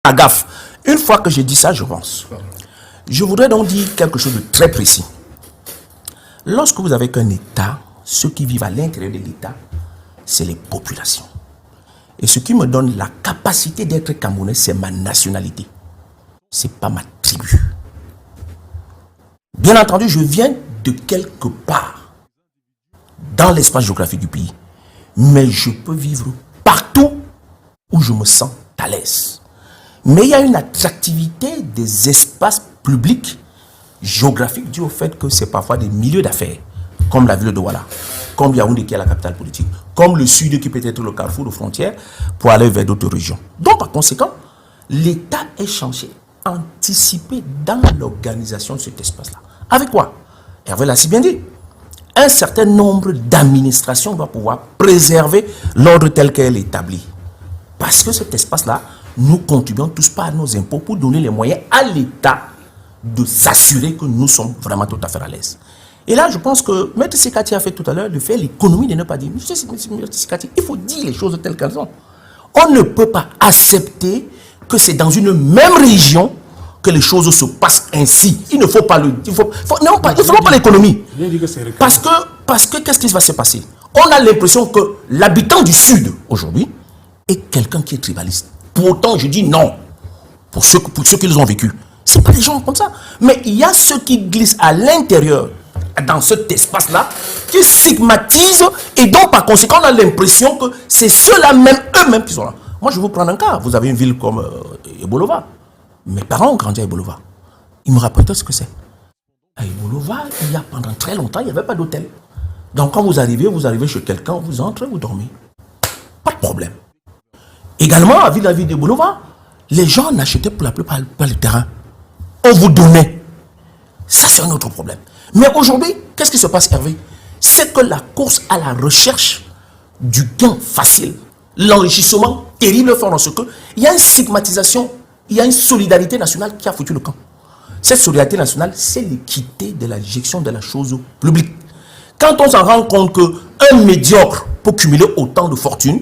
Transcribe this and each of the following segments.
à gaffe. Une fois que j'ai dit ça, je pense. Je voudrais donc dire quelque chose de très précis. Lorsque vous avez qu'un État, ceux qui vivent à l'intérieur de l'État, c'est les populations. Et ce qui me donne la capacité d'être Camerounais, c'est ma nationalité. Ce n'est pas ma tribu. Bien entendu, je viens de quelque part dans l'espace géographique du pays. Mais je peux vivre partout où je me sens à l'aise. Mais il y a une attractivité des espaces publics géographiques dû au fait que c'est parfois des milieux d'affaires, comme la ville de Douala, comme Yaoundé qui est la capitale politique, comme le sud qui peut être le carrefour de frontières pour aller vers d'autres régions. Donc par conséquent, l'État est censé anticiper dans l'organisation de cet espace-là. Avec quoi? Hervé l'a si bien dit. Un certain nombre d'administrations doivent pouvoir préserver l'ordre tel qu'elle est établi. Parce que cet espace-là, nous contribuons tous par nos impôts pour donner les moyens à l'État de s'assurer que nous sommes vraiment tout à fait à l'aise. Et là, je pense que Maître Sekati a fait tout à l'heure de faire l'économie de ne pas dire. Maître Sekati, il faut dire les choses telles qu'elles sont. On ne peut pas accepter que c'est dans une même région que les choses se passent ainsi. Il ne faut pas le dire. Non, il ne faut pas l'économie. Parce que qu'est-ce qui va se passer? On a l'impression que l'habitant du Sud, aujourd'hui, est quelqu'un qui est tribaliste. Pourtant, je dis non. Pour ceux qui ont vécu. Ce n'est pas des gens comme ça. Mais il y a ceux qui glissent à l'intérieur, dans cet espace-là, qui stigmatisent. Et donc, par conséquent, on a l'impression que c'est ceux-là même, eux-mêmes qui sont là. Moi, je vais vous prendre un cas. Vous avez une ville comme Ebolova. Mes parents ont grandi à Ebolova. Ils me rappellent ce que c'est. À Ebolova, il y a pendant très longtemps, il n'y avait pas d'hôtel. Donc, quand vous arrivez chez quelqu'un, vous entrez, vous dormez. Pas de problème. Également, à la ville d'Ebolova, les gens n'achetaient pour la plupart pas le terrain. On vous donnait. Ça, c'est un autre problème. Mais aujourd'hui, qu'est-ce qui se passe, Hervé? C'est que la course à la recherche du gain facile, l'enrichissement terrible fait en ce que il y a une stigmatisation, il y a une solidarité nationale qui a foutu le camp. Cette solidarité nationale, c'est l'équité de la gestion de la chose publique. Quand on s'en rend compte qu'un médiocre peut cumuler autant de fortune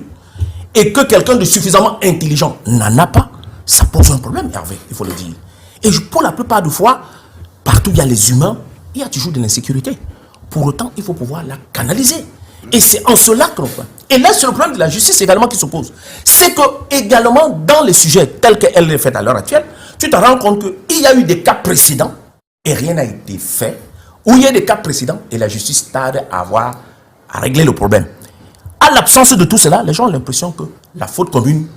et que quelqu'un de suffisamment intelligent n'en a pas, ça pose un problème, Hervé, il faut le dire. Et pour la plupart des fois, partout où il y a les humains, il y a toujours de l'insécurité. Pour autant, il faut pouvoir la canaliser. Et c'est en cela que l'on fait. Et là, c'est le problème de la justice également qui se pose. C'est que, également, dans les sujets tels qu'elle est faite à l'heure actuelle, tu te rends compte qu'il y a eu des cas précédents et rien n'a été fait. Ou il y a des cas précédents et la justice tarde à régler le problème. À l'absence de tout cela, les gens ont l'impression que la faute commune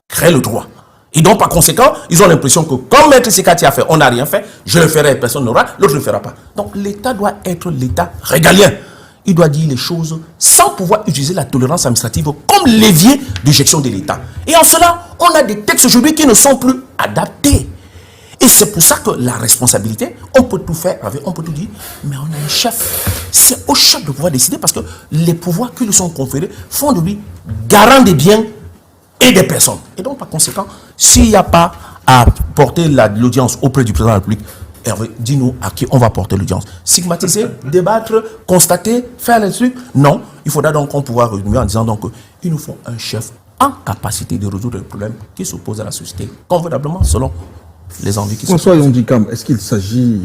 crée le droit. Et donc, par conséquent, ils ont l'impression que comme Maître Sekati a fait, on n'a rien fait, je le ferai, personne n'aura, l'autre ne le fera pas. Donc, l'État doit être l'État régalien. Il doit dire les choses sans pouvoir utiliser la tolérance administrative comme levier de gestion de l'État. Et en cela, on a des textes aujourd'hui qui ne sont plus adaptés. Et c'est pour ça que la responsabilité, on peut tout faire, on peut tout dire, mais on a un chef. C'est au chef de pouvoir décider parce que les pouvoirs qui lui sont conférés font de lui garant des biens et des personnes. Et donc, par conséquent, s'il n'y a pas à porter l'audience auprès du président de la République, Hervé, dis-nous à qui on va porter l'audience. Stigmatiser, débattre, constater, faire les trucs. Non, il faudra donc qu'on pouvoir revenir en disant donc qu'il nous faut un chef en capacité de résoudre les problèmes qui s'opposent à la société, convenablement selon les envies qui sont. François Yondikam, est-ce qu'il s'agit